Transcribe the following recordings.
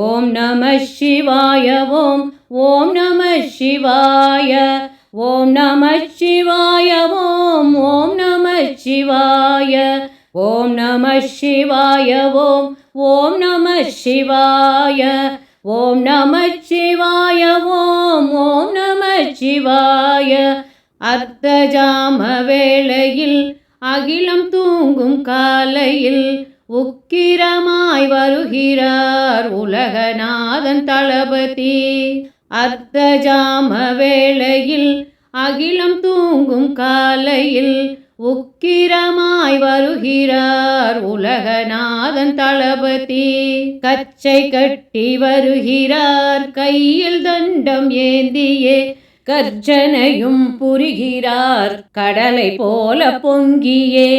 ஓம் நம சிவாய ஓம் ஓம் நம சிவாய ஓம் நம சிவாய ஓம் ஓம் நம சிவாய ஓம் நம சிவாய ஓம் ஓம் நம சிவாய ஓம் நம சிவாய ஓம் ஓம் நம சிவாய. அர்த்தஜாம வேளையில் அகிலம் தூங்கும் காலையில் உக்கிரமாய் வருகிறார் உலகநாதன் தளபதி. அர்த்தஜாம வேளையில் அகிலம் தூங்கும் காலையில் உக்கிரமாய் வருகிறார் உலகநாதன் தளபதி. கச்சை கட்டி வருகிறார் கையில் தண்டம் ஏந்தியே கர்ஜனையும் புரிகிறார் கடலை போல பொங்கியே.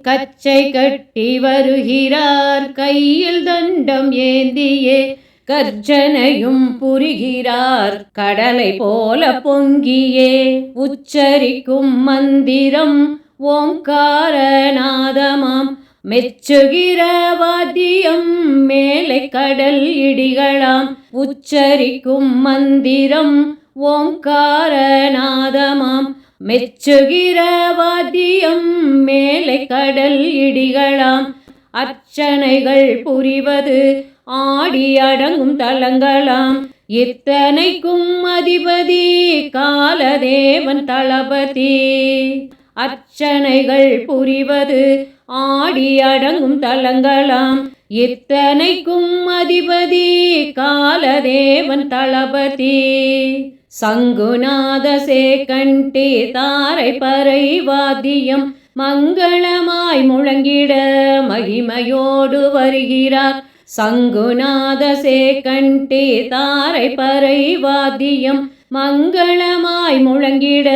கச்சை கட்டி வருகிறார் கையில் தண்டம் ஏந்தியே கர்ஜனையும் புரிகிறார் கடலை போல பொங்கியே. உச்சரிக்கும் மந்திரம் ஓங்காரநாதமாம் மெச்சுகிற வாத்தியம் மேலை கடல் இடிகளாம். உச்சரிக்கும் மந்திரம் ஓங்காரநாதமாம் மெச்சுகிற வாத்தியம் மேலை கடல் இடிகளாம். அர்ச்சனைகள் புரிவது ஆடி அடங்கும் தலங்களாம். இத்தனைக்கும் அதிபதி காலதேவன் தளபதி. அர்ச்சனைகள் புரிவது ஆடி அடங்கும் தலங்களாம். இத்தனைக்கும் அதிபதி காலதேவன் தளபதி. சங்குநாத சேகண்டி தாரை பறை வாத்தியம் மங்களமாய் முழங்கிட மகிமையோடு வருகிறார். சங்குநாத சேகண்டி தாரை பறை வாத்தியம் மங்களமாய் முழங்கிட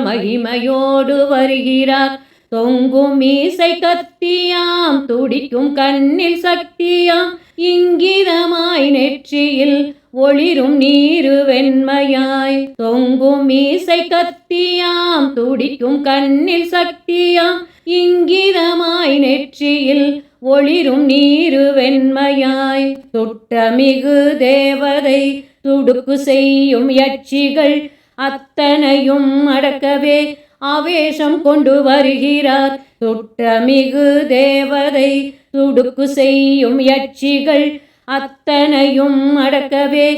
மகிமையோடு வருகிறார். தொங்கும் மீசை கத்தியாம் துடிக்கும் கண்ணில் சக்தியாம் இங்கிதமாய் நெற்றியில் ஒளிரும் நீரு வெண்மையாய். தொங்கும் மீசை கத்தியாம் துடிக்கும் கண்ணில் சக்தியாம் இங்கிதமாய் நெற்றியில் ஒளிரும் நீரு வெண்மையாய். துட்டமிகு தேவதை துடுக்கு செய்யும் யட்சிகள் அத்தனையும் அடக்கவே ஆவேசம் கொண்டு வருகிறார். துட்டமிகு தேவதை துடுக்கு செய்யும் யட்சிகள் அத்தனையும் அடக்கவே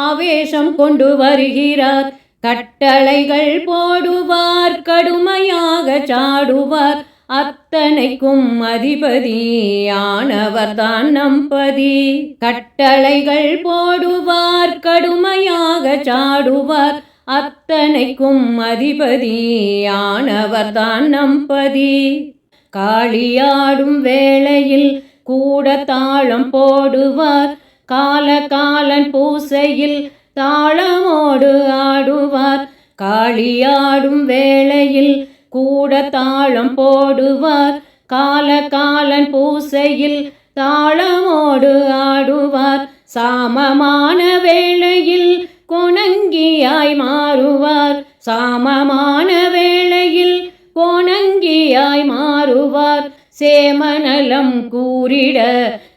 ஆவேசம் கொண்டு வருகிறார். கட்டளைகள் போடுவார் கடுமையாக சாடுவார் அத்தனைக்கும் அதிபதியானவர் தான் நம்பதி. கட்டளைகள் போடுவார் கடுமையாக சாடுவார் அத்தனைக்கும் அதிபதியானவர் தான் நம்பதி. காளியாடும் வேளையில் கூட தாளம் போடுவார் காலகாலன் பூசையில் தாளமோடு ஆடுவார். காளியாடும் வேளையில் கூட தாளம் போடுவார் காலகாலன் பூசையில் தாளமோடு ஆடுவார். சாமமான வேளையில் கோணங்கியாய் மாறுவார். சாமமான வேளையில் கோணங்கியாய் மாறுவார். சேமநலம் கூறிட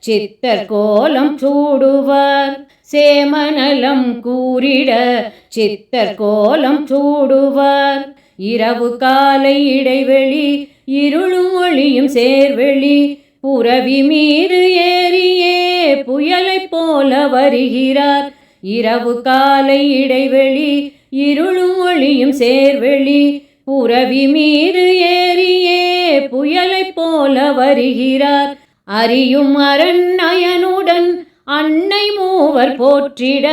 சித்தர் கோலம் சூடுவார். சேமநலம் கூறிட சித்தர் கோலம் சூடுவார். இரவு காலை இடைவெளி இருளும் ஒளியும் சேர்வெளி புரவி மீது ஏறியே புயலை போல வருகிறார். இரவு காலை இடைவெளி இருளும் ஒளியும் சேர்வெளி புரவி மீது ஏறியே புயலை போல வருகிறார். அறியும் அரண்யனுடன் அன்னை மூவர் போற்றிட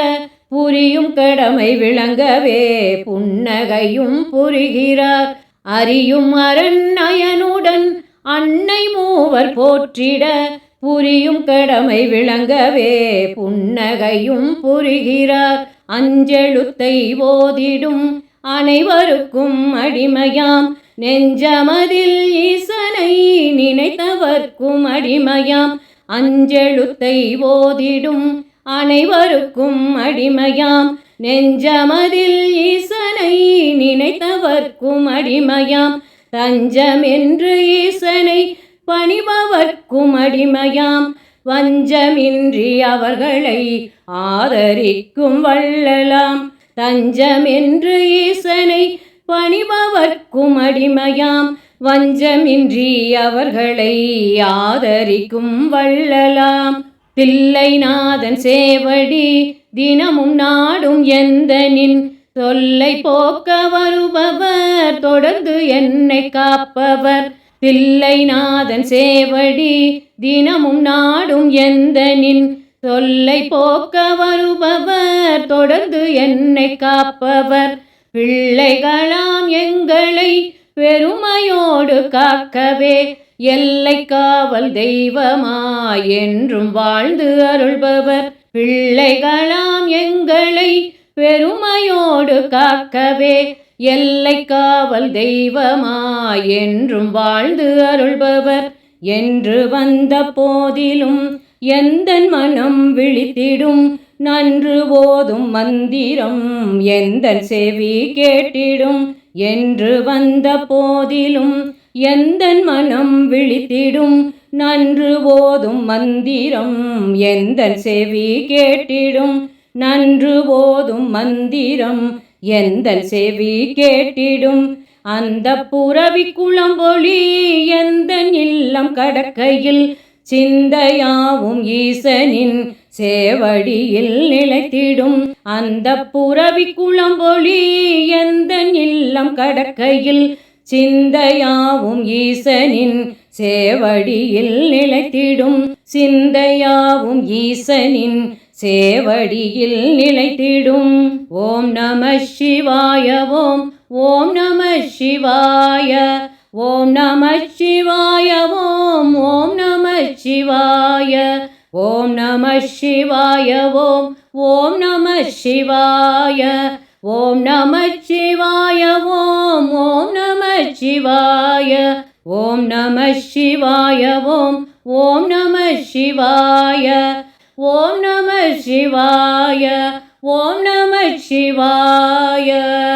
புரியும் கடமை விளங்கவே புன்னகையும் புரிகிறார். அறியும் அரண்யனுடன் அன்னை மூவர் போற்றிட புரியும் கடமை விளங்கவே புன்னகையும் புரிகிறார். அஞ்செழுத்தை ஓதிடும் அனைவருக்கும் அடிமையாம் நெஞ்சமதில் ஈசனை நினைத்தவர்க்கும் அடிமையாம். அஞ்செழுத்தை ஓதிடும் அனைவருக்கும் அடிமையாம் நெஞ்சமதில் ஈசனை நினைத்தவர்க்கும் அடிமையாம். தஞ்சம் என்று ஈசனை பணிபவர்க்கும் அடிமையாம். வஞ்சமின்றி அவர்களை ஆதரிக்கும் வள்ளலாம். தஞ்சமென்று ஈசனை பணிபவர்க்கும் அடிமையாம், வஞ்சமின்றி அவர்களை ஆதரிக்கும் வள்ளலாம். தில்லைநாதன் சேவடி தினமும் நாடும் எந்தனின் தொல்லை போக்க வருபவர், தொடர்ந்து என்னை காப்பவர். தில்லைநாதன் சேவடி தினமும் நாடும் எந்தனின் தொல்லை போக்க வருபவர், தொடர்ந்து என்னை காப்பவர். பிள்ளைகளாம் எங்களை பெருமையோடு காக்கவே, எல்லை காவல் தெய்வமாய் என்றும் வாழ்ந்து அருள்பவர். பிள்ளைகளாம் எங்களை பெருமையோடு காக்கவே, எல்லை காவல் தெய்வமாய் என்றும் வாழ்ந்து அருள்பவர். என்று வந்த போதிலும் எந்தன் மனம் விழித்திடும், நன்று ஓதும் மந்திரம் எந்தன் செவி கேட்டிடும். என்று வந்த போதிலும் எந்தன் மனம் விழித்திடும், நன்று ஓதும் மந்திரம் எந்தன் செவி கேட்டிடும். நன்று ஓதும் மந்திரம் எந்தன் செவி கேட்டிடும். அந்த புரவி குளம்பொழி எந்தன் இல்லம் கடக்கையில், சிந்தையாவும் ஈசனின் சேவடியில் நிலைத்திடும். அந்த புரவி குளம்பொழி எந்தன் இல்லம் கடக்கையில், சிந்தையாவும் ஈசனின் சேவடியில் நிலைத்திடும். சிந்தையாவும் ஈசனின் சேவடியில் நிலைத்திடும். ஓம் நம சிவாய. ஓம் ஓம் நம சிவாய. ஓம் நம சிவாய. ஓம் ஓம் நம சிவாய. ஓம் நம சிவாய. ஓம் ஓம் நம சிவாய. ஓம் நம சிவாய. ஓம் ஓம் நம சிவாய. ஓம் நம சிவாய. ஓம் ஓம் நம சிவாய. ஓம் நம சிவாய. ஓம் நம சிவாய.